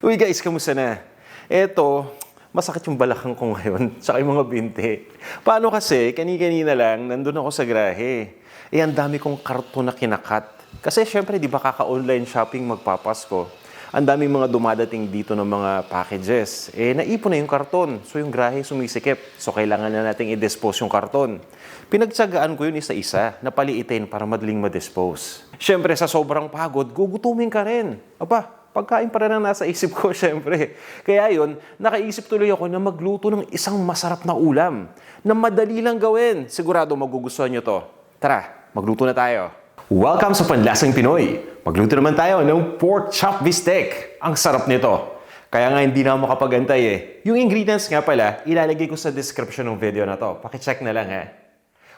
Uy guys, kamusta na? Eto, masakit yung balakang ko ngayon, tsaka yung mga binti. Paano kasi, kani-kanina lang, nandun ako sa grahe. Ang dami kong karton na kinakat. Kasi syempre, di ba kaka-online shopping magpapasko? Ang daming mga dumadating dito ng mga packages. Naipon na yung karton. So yung grahe sumisikip. So kailangan na nating i-dispose yung karton. Pinagtsagaan ko yun isa-isa, napaliitin para madaling ma-dispose. Syempre, sa sobrang pagod, gugutumin ka rin. Aba, pagkain pa rin ang nasa isip ko, syempre. Kaya yun, nakaisip tuloy ako na magluto ng isang masarap na ulam na madali lang gawin. Sigurado magugustuhan nyo to. Tara, magluto na tayo. Welcome sa Panlasang Pinoy. Magluto naman tayo ng pork chop bistec. Ang sarap nito. Kaya nga hindi na ako makapagantay Yung ingredients nga pala, ilalagay ko sa description ng video na to. Pakicheck na lang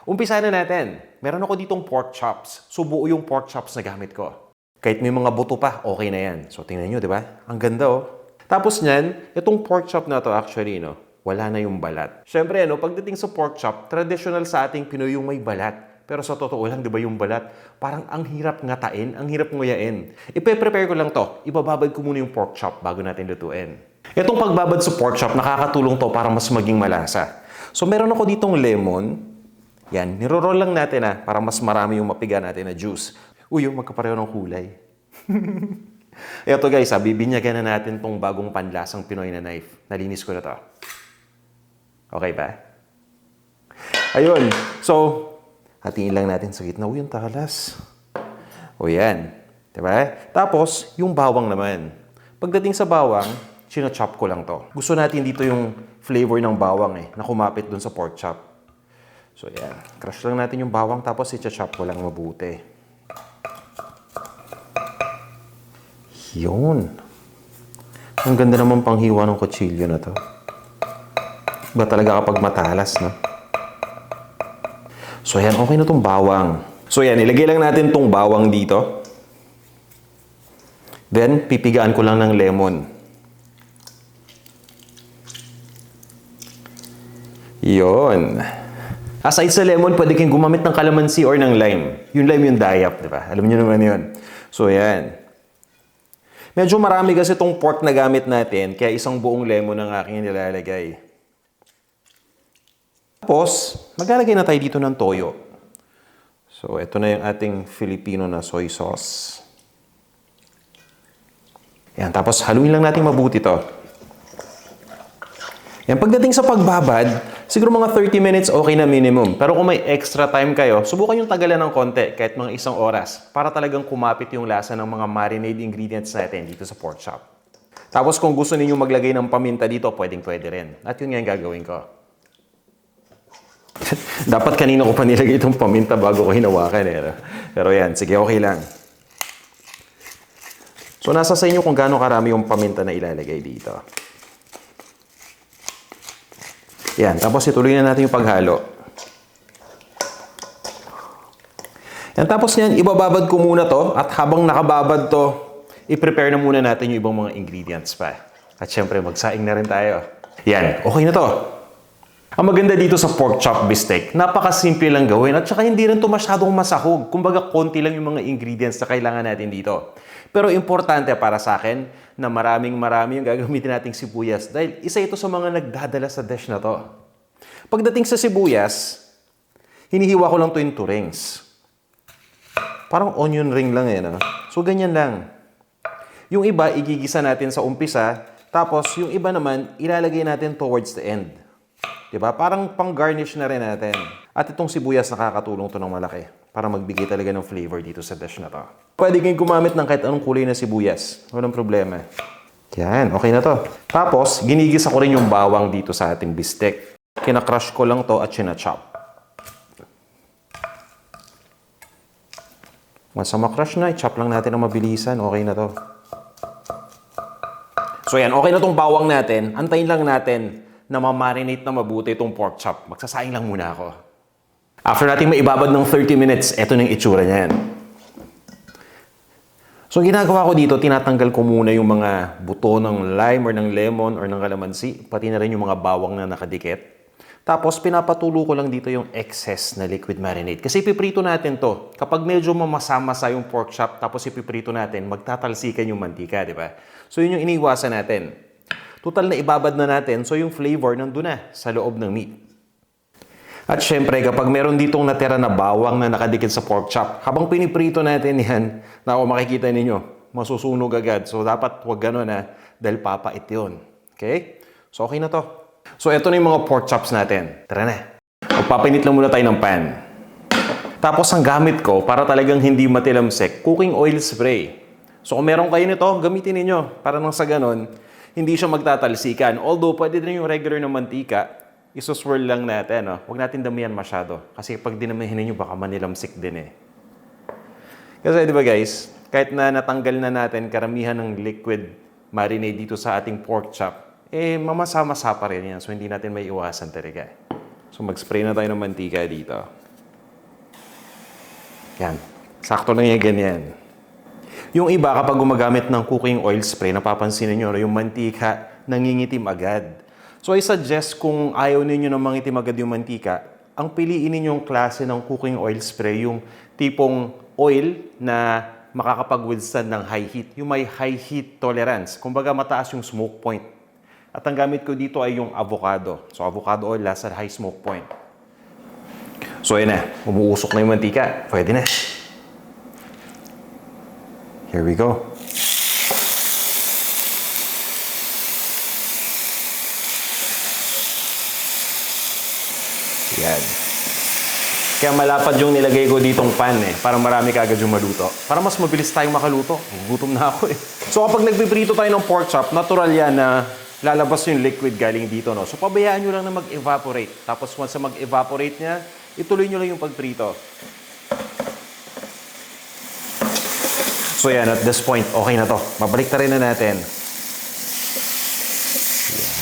Umpisa na natin. Meron ako ditong pork chops. So buo yung pork chops na gamit ko. Kahit may mga buto pa, okay na yan. So tingnan nyo, di ba? Ang ganda Tapos niyan, itong pork chop na to actually, wala na yung balat. Siyempre, pagdating sa pork chop, traditional sa ating Pinoy yung may balat. Pero sa totoo lang, di ba yung balat, parang ang hirap ngatain, ang hirap nguyain. Ipe-prepare ko lang to. Ibababad ko muna yung pork chop bago natin lutuin. Itong pagbabad sa pork chop, nakakatulong to para mas maging malasa. So meron ako ditong lemon. Yan, niro-roll lang natin para mas marami yung mapiga natin na juice. Uy, magkapareho ng kulay. Ito guys, bibinyagan na natin tong bagong panlasang Pinoy na knife. Nalinis ko na to. Okay ba? Ayun. So, hatiin lang natin sa gitna. Uy, yung talas. O yan. Diba? Tapos, yung bawang naman. Pagdating sa bawang, chino-chop ko lang to. Gusto natin dito yung flavor ng bawang na kumapit dun sa pork chop. So, yan. Crush lang natin yung bawang tapos i-chop ko lang mabuti. Yun. Ang ganda naman panghiwa ng kutsilyo na to. Ba talaga kapag matalas, So, yan. Okay na tong bawang. So, yan. Ilagay lang natin tong bawang dito. Then, pipigaan ko lang ng lemon. Yun. Aside sa lemon, pwede kayong gumamit ng calamansi or ng lime. Yung lime yung dayap, di ba? Alam niyo naman yun. So, yan. Medyo marami kasi itong pork na gamit natin, kaya isang buong lemon ang aking nilalagay. Tapos, maglalagay na tayo dito ng toyo. So, ito na yung ating Filipino na soy sauce. Yan, tapos haluin lang natin mabuti to. Yan, pagdating sa pagbabad, siguro mga 30 minutes okay na minimum. Pero kung may extra time kayo, subukan yung tagalan ng konti, kahit mga 1 oras, para talagang kumapit yung lasa ng mga marinade ingredients natin dito sa pork chop. Tapos kung gusto niyo maglagay ng paminta dito, pwedeng-pwede rin. At yun nga yung gagawin ko. Dapat kanina ko pa nilagay itong paminta bago ko hinawakan Pero yan, sige, okay lang. So nasa sa inyo kung gaano karami yung paminta na ilalagay dito. Yan, tapos ituloy na natin yung paghalo. Yan, tapos yan, ibababad ko muna to at habang nakababad to, i-prepare na muna natin yung ibang mga ingredients pa. At syempre, magsaing na rin tayo. Yan, okay na to. Ang maganda dito sa pork chop bistec, napakasimple lang gawin at saka hindi rin to masyadong masahog. Kumbaga, konti lang yung mga ingredients na kailangan natin dito. Pero importante para sa akin na maraming yung gagamitin nating sibuyas dahil isa ito sa mga nagdadala sa dish na to. Pagdating sa sibuyas, hinihiwa ko lang to into rings. Parang onion ring lang So, ganyan lang. Yung iba, igigisa natin sa umpisa, tapos yung iba naman, ilalagay natin towards the end. Diba? Parang pang-garnish na rin natin. At itong sibuyas nakakatulong to ng malaki para magbigay talaga ng flavor dito sa dish na to. Pwede kayong gumamit ng kahit anong kulay na sibuyas. Walang problema. Yan, okay na to. Tapos, ginigisa ko rin yung bawang dito sa ating bistec. Kinakrush ko lang to at china-chop. Once na makrush na, i-chop lang natin ng mabilisan. Okay na to. So yan, okay na tong bawang natin. Antayin lang natin na ma-marinate na mabuti itong pork chop. Magsasaing lang muna ako. After natin maibabad ng 30 minutes, eto na yung itsura niyan. So, ginagawa ko dito, tinatanggal ko muna yung mga buto ng lime or ng lemon or ng kalamansi, pati na rin yung mga bawang na nakadikit. Tapos, pinapatulo ko lang dito yung excess na liquid marinade. Kasi ipiprito natin to. Kapag medyo mamasa-masa yung pork chop, tapos ipiprito natin, magtatalsikan yung mantika, di ba? So, yun yung iniwasan natin. Total na ibabad na natin, so yung flavor nandun na sa loob ng meat. At syempre, kapag meron ditong natira na bawang na nakadikit sa pork chop, habang piniprito natin yan, na makikita ninyo, masusunog agad. So, dapat huwag gano'n dahil papait yun. Okay? So, okay na to. So, ito na yung mga pork chops natin. Tara na. Magpapainit lang muna tayo ng pan. Tapos, ang gamit ko, para talagang hindi matilamsik, cooking oil spray. So, kung meron kayo nito, gamitin ninyo. Para nang sa ganon, hindi siya magtatalsikan. Although, pwede din yung regular na mantika, isuswirl lang natin. No? Huwag natin damihan masyado. Kasi pag dinamihan ninyo, baka manilamsik din eh. Kasi, di ba guys, kahit na natanggal na natin karamihan ng liquid marinade dito sa ating pork chop, mamasa-masa pa rin yan. So, hindi natin may iwasan talaga. So, mag-spray na tayo ng mantika dito. Yan. Sakto lang yung ganyan. Yung iba, kapag gumagamit ng cooking oil spray, napapansin niyo yung mantika nangingitim agad. So, I suggest kung ayaw ninyo na mangitim agad yung mantika, ang piliin ninyong klase ng cooking oil spray, yung tipong oil na makakapag-withstand ng high heat. Yung may high heat tolerance. Kumbaga, mataas yung smoke point. At ang gamit ko dito ay yung avocado. So, avocado oil nasa high smoke point. So, yun na. Umuusok na yung mantika. Pwede na. Here we go. Yan. Kaya malapad yung nilagay ko ditong pan para marami kagad yung maluto. Para mas mabilis tayong makaluto. Gutom na ako So, kapag nagpiprito tayo ng pork chop, natural yan na lalabas yung liquid galing dito, no? So, pabayaan nyo lang na mag-evaporate. Tapos, once na mag-evaporate niya, ituloy nyo lang yung pagprito. So, yan. At this point, okay na to. Mabalik na rin na natin.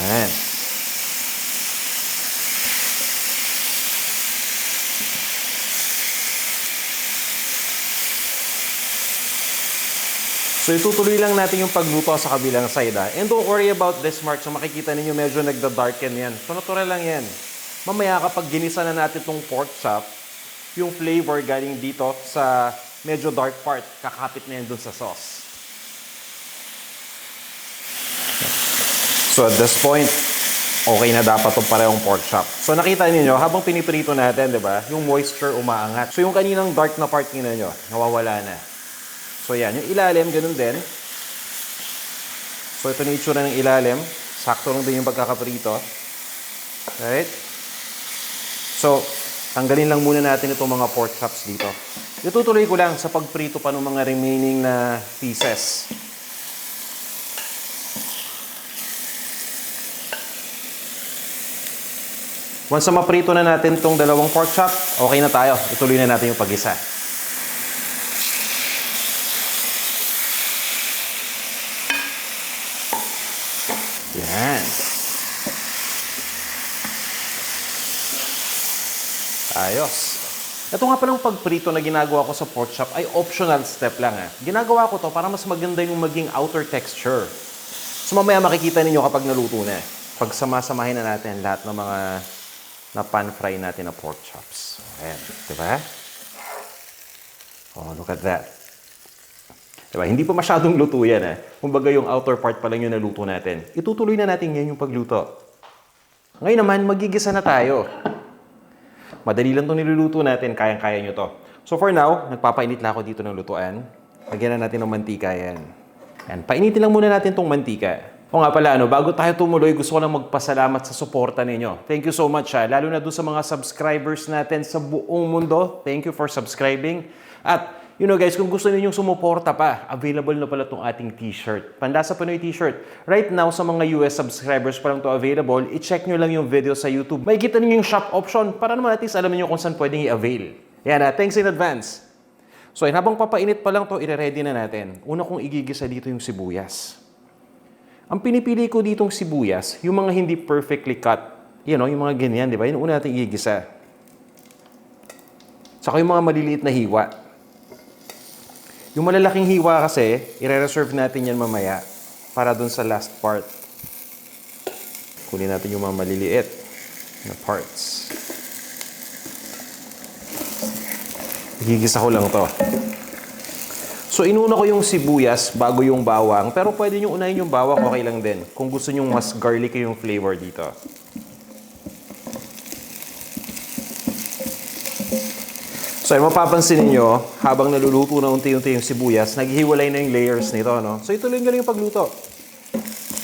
Yan. So, itutuloy lang natin yung pagluto sa kabilang side. And don't worry about this, Mark. So, makikita ninyo medyo nagda-darken yan. So, natural lang yan. Mamaya kapag ginisa na natin itong pork chop, yung flavor galing dito sa medyo dark part, kakapit na yan dun sa sauce. So, at this point, okay na dapat itong parehong pork chop. So, nakita niyo habang piniprito natin, di ba, yung moisture umaangat. So, yung kaninang dark na part nyo, nawawala na. So, yan. Yung ilalim, ganun din. So, ito na yung itsura ng ilalim. Sakto lang din yung pagkakaprito. Right? So, tanggalin lang muna natin itong mga pork chops dito. Itutuloy ko lang sa pagprito pa ng mga remaining na pieces. Once na maprito na natin itong dalawang pork chop, okay na tayo. Ituloy na natin yung pag-isa. Yan. Ayos. Ito nga palang pagprito na ginagawa ko sa pork chop ay optional step lang. Ginagawa ko to para mas maganda yung maging outer texture. So mamaya makikita ninyo kapag naluto na. Pag sama-samahin na natin lahat ng mga na pan fry natin na pork chops. Ayan. Diba? Oh, look at that. Diba? Hindi pa masyadong luto yan. Kumbaga yung outer part pa lang yung naluto natin. Itutuloy na natin yan yung pagluto. Ngayon naman, magigisa na tayo. Madali lang itong niluluto natin. Kayang-kaya nyo to. So for now, nagpapainit lang ako dito ng lutuan. Lagyan na natin ng mantika yan. Yan. Painitin lang muna natin itong mantika. O nga pala, bago tayo tumuloy, gusto ko lang magpasalamat sa suporta ninyo. Thank you so much, lalo na doon sa mga subscribers natin sa buong mundo. Thank you for subscribing. At guys, kung gusto ninyong sumuporta pa, available na pala itong ating t-shirt. Pandasa Pinoy t-shirt. Right now, sa mga US subscribers pa lang ito available, i-check nyo lang yung video sa YouTube. May kita niyo yung shop option para naman at least alam niyo kung saan pwedeng i-avail. Yan, thanks in advance. So, habang papainit pa lang to, i-ready na natin. Una kong igigisa dito yung sibuyas. Ang pinipili ko ditong sibuyas, yung mga hindi perfectly cut. Yung mga ganyan, di ba? Yun una natin igigisa. Saka yung mga maliliit na hiwa. Yung malalaking hiwa kasi, i-reserve natin yan mamaya para dun sa last part. Kunin natin yung mga maliliit. na parts. Igigisa ko lang to. So, inuna ko yung sibuyas bago yung bawang. Pero pwede nyo unahin yung bawang, okay lang din. Kung gusto nyo mas garlicky yung flavor dito. So, mapapansin niyo habang naluluto na unti-unti yung sibuyas, naghihiwalay na yung layers nito, no? So, ituloy nyo lang yung pagluto.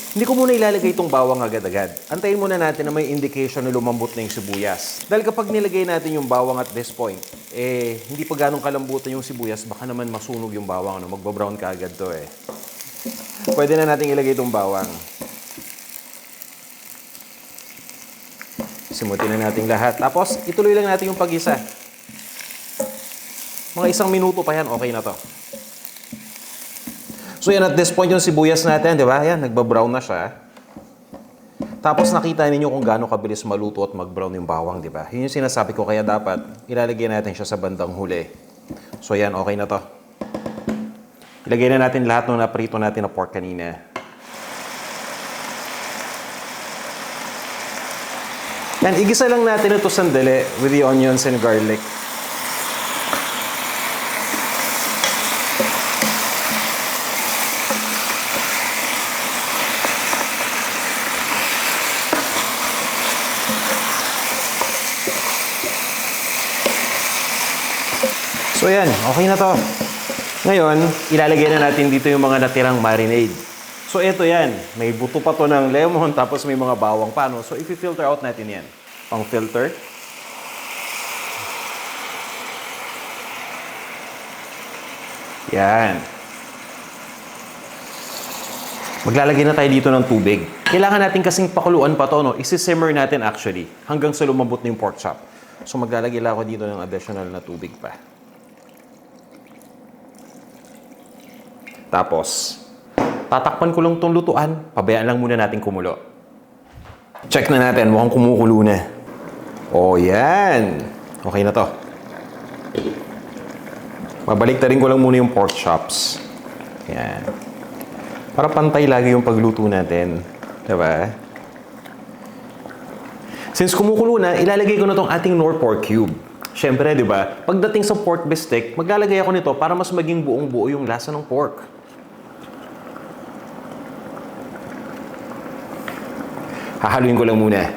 Hindi ko muna ilalagay itong bawang agad-agad. Antayin muna natin na may indication na lumambot na yung sibuyas. Dahil kapag nilagay natin yung bawang at this point, hindi pa ganong kalambutan yung sibuyas, baka naman masunog yung bawang, no? Magba-brown ka agad to, Pwede na natin ilagay itong bawang. Simutin na natin lahat. Tapos, ituloy lang natin yung pag-isa. Mga 1 minuto pa yan, okay na to. So yan, at this point yung sibuyas natin, di ba? Yan, nagba-brown na siya. Tapos nakita ninyo kung gaano kabilis maluto at mag-brown yung bawang, di ba? Yun yung sinasabi ko, kaya dapat ilalagay natin siya sa bandang huli. So yan, okay na to. Ilagay na natin lahat ng naprito natin na pork kanina. Yan, igisa lang natin ito sandali with the onions and garlic. So yan, okay na to. Ngayon, ilalagay na natin dito yung mga natirang marinade. So ito yan, may buto pa to ng lemon tapos may mga bawang pa, no? So i-filter out natin yan. Pang filter. Yan. Maglalagay na tayo dito ng tubig. Kailangan natin kasing pakuluan pa to, no? Isi-simmer natin actually hanggang sa lumambot na yung pork chop. So maglalagay lang ako dito ng additional na tubig pa. Tapos, tatakpan ko lang itong lutuan. Pabayaan lang muna natin kumulo. Check na natin. Mukhang kumukulo na. Oh, yan. Okay na to. Babalik-tarin ko lang muna yung pork chops. Yan. Para pantay lagi yung pagluto natin. Diba? Since kumukulo na, ilalagay ko na itong ating Knorr pork cube. Siyempre, di ba? Pagdating sa pork bistek, maglalagay ako nito para mas maging buong-buo yung lasa ng pork. Hahaluin ko lang muna.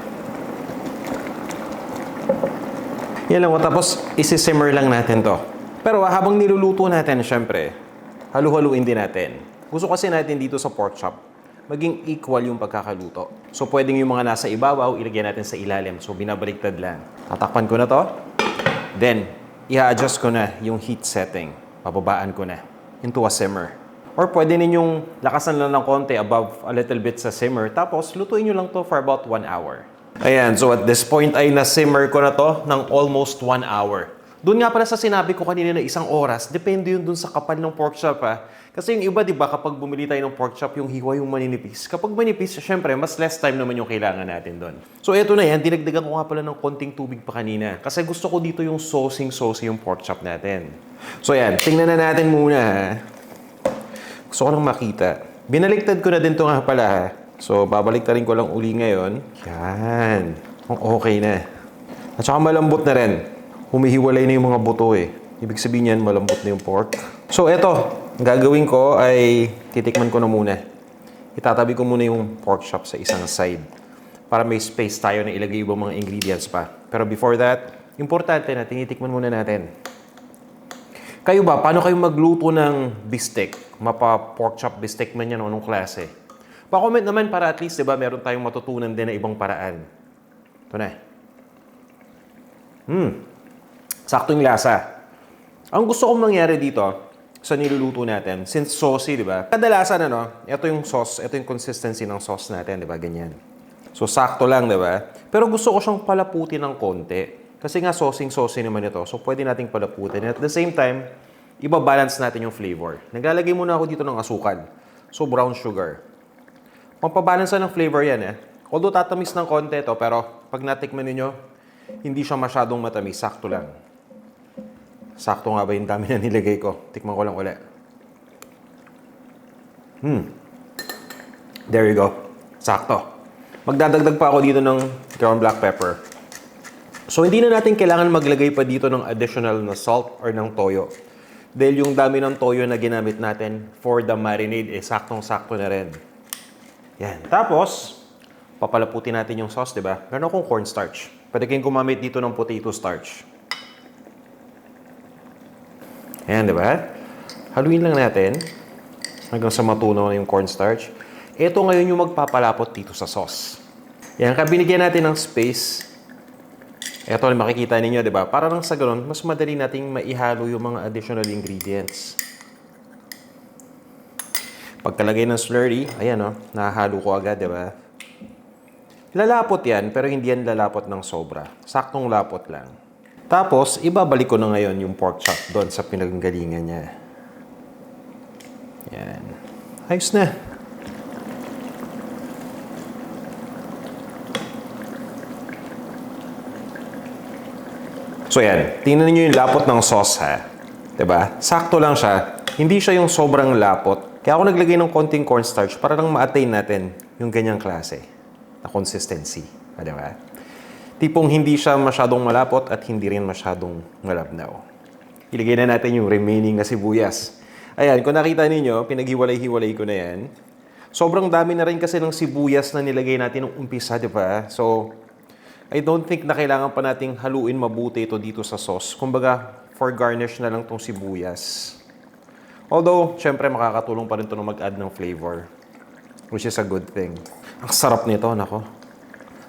Yan lang. Tapos, isi-simmer lang natin to. Pero habang niluluto natin, syempre, halu-haluin din natin. Gusto kasi natin dito sa pork chop, maging equal yung pagkakaluto. So, pwedeng yung mga nasa ibabaw, ilagay natin sa ilalim. So, binabaliktad lang. Tatakpan ko na to. Then, i-adjust ko na yung heat setting. Pababaan ko na into a simmer. Or pwede ninyong lakasan lang ng konti above a little bit sa simmer. Tapos, lutuin nyo lang to for about 1 hour. Ayan, so at this point ay na-simmer ko na to ng almost 1 hour. Doon nga pala sa sinabi ko kanina na 1 oras, depende yun dun sa kapal ng pork chop, Kasi yung iba, di ba, kapag bumili tayo ng pork chop, yung hiwa yung maninipis. Kapag manipis, syempre, mas less time naman yung kailangan natin doon. So, eto na yan. Dinagdagan ko nga pala ng konting tubig pa kanina. Kasi gusto ko dito yung saucing-saucy yung pork chop natin. So, yan. Tingnan na natin muna, Gusto ko lang makita. Binaliktad ko na din ito nga pala, So, babaliktarin ko lang uli ngayon. Yan. Okay na. At saka malambot na rin. Humihiwalay na yung mga buto, Ibig sabihin yan, malambot na yung pork. So, eto. Ang gagawin ko ay titikman ko na muna. Itatabi ko muna yung pork chop sa isang side para may space tayo na ilagay ibang mga ingredients pa. Pero before that, importante na tinitikman muna natin. Kayo ba, paano kayo magluto ng bistek? Mapa-pork chop bistek man yan o anong klase? Pa-comment naman para at least, diba, meron tayong matutunan din na ibang paraan. Ito na. Sakto yung lasa. Ang gusto kong mangyari dito, sa niluluto natin, since saucy, di ba? Kadalasan, ito yung sauce, ito yung consistency ng sauce natin, di ba? Ganyan. So, sakto lang, di ba? Pero gusto ko siyang palaputin ng konti. Kasi nga, saucy naman ito. So, pwede nating palaputin. At the same time, ibabalance natin yung flavor. Naglalagay muna ako dito ng asukal. So, brown sugar. Pampabalance ng flavor yan, Although tatamis ng konti ito, pero pag natikman ninyo, hindi siya masyadong matamis. Sakto lang. Sakto nga ba yung dami na nilagay ko? Tikman ko lang ulit. There you go. Sakto. Magdadagdag pa ako dito ng ground black pepper. So, hindi na natin kailangan maglagay pa dito ng additional na salt or ng toyo. Dahil yung dami ng toyo na ginamit natin for the marinade, saktong-sakto na rin. Yan. Tapos, papalaputin natin yung sauce, di ba? Meron akong cornstarch. Pwede kayong gumamit dito ng potato starch. Ayan, di ba? Haluin lang natin hanggang sa matunaw na yung cornstarch. Ito ngayon yung magpapalapot dito sa sauce. Yan, binigyan natin ng space. Ito, makikita ninyo, di ba? Para lang sa ganun, mas madali nating maihalo yung mga additional ingredients. Pagkalagay ng slurry, ayan o, nahalo ko agad, di ba? Lalapot yan, pero hindi yan lalapot ng sobra. Saktong lapot lang. Tapos, ibabalik ko na ngayon yung pork chop doon sa pinanggalingan niya. Yan. Ayos na. So yan, tingnan niyo yung lapot ng sauce ha. 'Di ba? Sakto lang siya. Hindi siya yung sobrang lapot. Kaya ako naglagay ng konting cornstarch para lang ma-attain natin yung ganyang klase na consistency. 'Di ba? Tipong hindi siya masyadong malapot at hindi rin masyadong malabnaw. Ilagay na natin yung remaining na sibuyas. Ayan, kung nakita ninyo, pinaghiwalay-hiwalay ko na yan. Sobrang dami na rin kasi ng sibuyas na nilagay natin nung umpisa, 'di ba? So, I don't think na kailangan pa nating haluin mabuti ito dito sa sauce. Kumbaga, for garnish na lang tong sibuyas. Although, syempre makakatulong pa rin ito na mag-add ng flavor. Which is a good thing. Ang sarap nito, nako.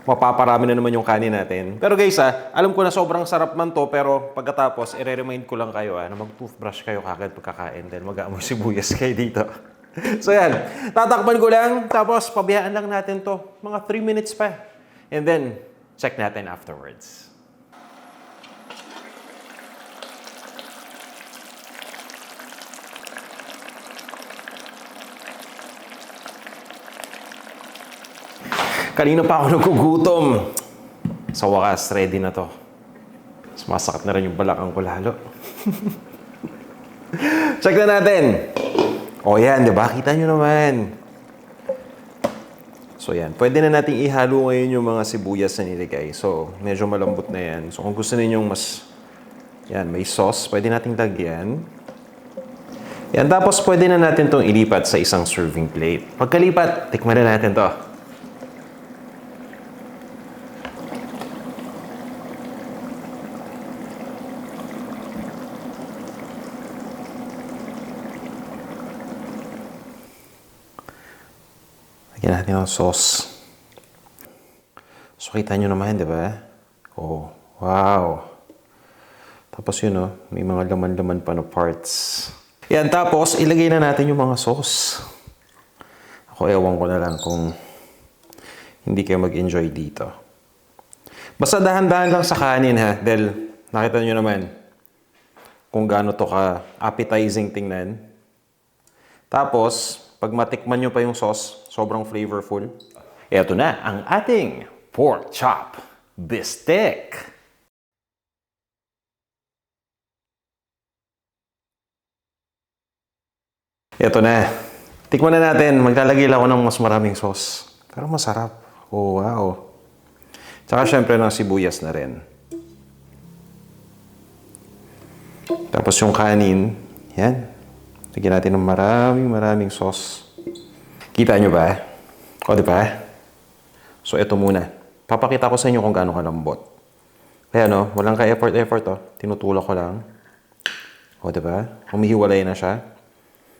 Mapaparami na naman yung kanin natin. Pero guys, alam ko na sobrang sarap man to, pero pagkatapos, i-remind ko lang kayo na mag-toothbrush kayo kagad pagkakain dahil mag-aamoy sibuyas kayo dito. So yan, tatakpan ko lang, tapos pabiyaan lang natin to. Mga 3 minutes pa. And then, check natin afterwards. Kanina pa ako nagugutom. Sa wakas, ready na to. Sumasakit na rin yung balakang ko lalo. Check na natin. O yan, di ba? Kita nyo naman. So yan, pwede na nating ihalo ngayon yung mga sibuyas na niligay. So, medyo malambot na yan. So, kung gusto ninyong mas, yan, may sauce, pwede nating lagyan. Yan, tapos pwede na natin itong ilipat sa isang serving plate. Pagkalipat, tikman na natin to. Lagyan natin ang sauce. So, kita nyo naman, di ba? Oh, wow. Tapos yun, may mga laman-laman pa na parts. Yan, tapos, ilagay na natin yung mga sauce. Ako, ewan ko na lang kung hindi kayo mag-enjoy dito. Basta dahan-dahan lang sa kanin, ha? Dahil, nakita nyo naman kung gaano to ka-appetizing tingnan. Tapos, pag matikman nyo pa yung sauce, sobrang flavorful. Ito na ang ating pork chop bistek. Ito na. Tikman na natin. Maglalagay lang ako ng mas maraming sauce. Pero masarap. Oh, wow. Tsaka syempre ng sibuyas na rin. Tapos yung kanin, yan. Lagyan natin ng maraming sauce. Kita nyo ba? O, di ba? So, ito muna. Papakita ko sa inyo kung gaano kalambot. Kaya, walang ka-effort, tinutulak ko lang. O, di ba? Humihiwalay na siya.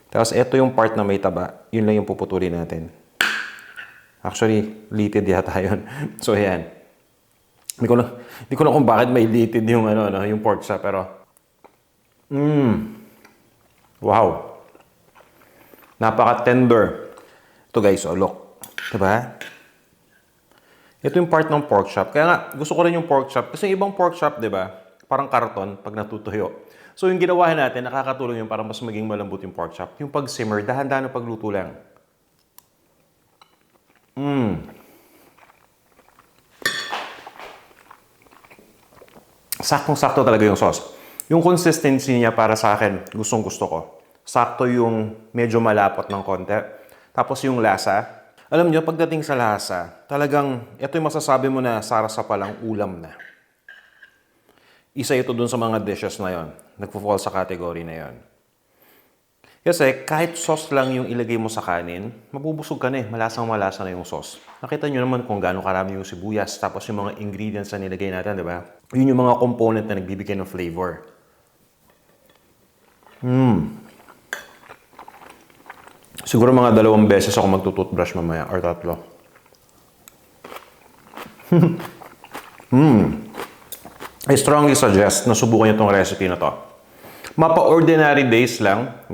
Tapos, ito yung part na may taba. Yun lang yung puputulin natin. Actually, litid yata yun. So, yan. Hindi ko na kung bakit may litid yung, yung pork chop, pero wow. Napaka-tender. Ito guys, look. Diba? Ito yung part ng pork chop. Kaya nga, gusto ko rin yung pork chop. Kasi yung ibang pork chop, diba? Parang karton pag natutuyo. So yung ginawa natin, nakakatulong yung para mas maging malambot yung pork chop. Yung pag-simmer, dahan-dahan na pagluto lang. Saktong-sakto talaga yung sauce. Yung consistency niya para sa akin, gustong-gusto ko. Sakto yung medyo malapot ng konti. Tapos yung lasa. Alam nyo, pagdating sa lasa, talagang ito yung masasabi mo na sarasa palang ulam na. Isa ito dun sa mga dishes na yon. Nagpo-fall sa category na yon. Kasi kahit sauce lang yung ilagay mo sa kanin, mabubusog ka na eh. Malasang-malasa na yung sauce. Nakita nyo naman kung gaano karami yung sibuyas, tapos yung mga ingredients na nilagay natin, di ba? Yun yung mga component na nagbibigay ng flavor. Siguro mga 2 beses ako magtutoothbrush mamaya, or 3. I strongly suggest na subukan nyo itong recipe na to. Mapa-ordinary days lang,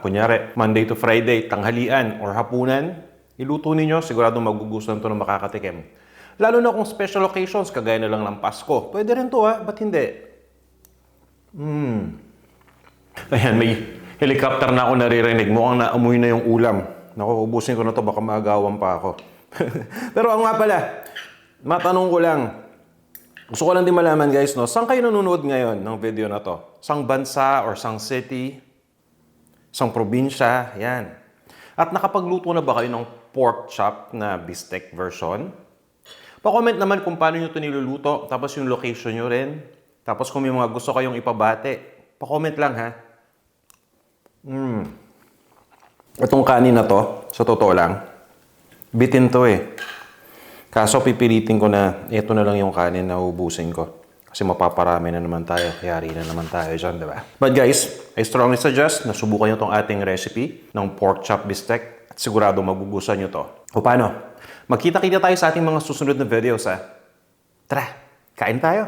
kunyari, Monday to Friday, tanghalian or hapunan, iluto ninyo, siguradong magugustuhan to ng makakatikim. Lalo na kung special occasions, kagaya na lang ng Pasko. Pwede rin to ba't hindi? Ayan, may helicopter na ako naririnig. Mukhang naamoy na yung ulam. Naku, ubusin ko na to, baka maagawan pa ako. Pero nga pala, matanong ko lang, gusto ko lang din malaman guys, no? Saan kayo nanonood ngayon ng video na to? Sang bansa or sang city? Sang probinsya? Yan. At nakapagluto na ba kayo ng pork chop na bistec version? Pa-comment naman kung paano nyo ito niluluto. Tapos yung location nyo rin. Tapos kung may mga gusto kayong ipabate. Pa-comment lang ha. Itong kanin na to, sa totoo lang, bitin to eh. Kaso pipilitin ko na ito na lang yung kanin na ubusin ko. Kasi mapaparami na naman tayo. Yari na naman tayo dyan, di ba? But guys, I strongly suggest na subukan nyo itong ating recipe ng pork chop bistec at sigurado magugustuhan nyo to. O paano? Magkita-kita tayo sa ating mga susunod na videos ha. Tara, kain tayo!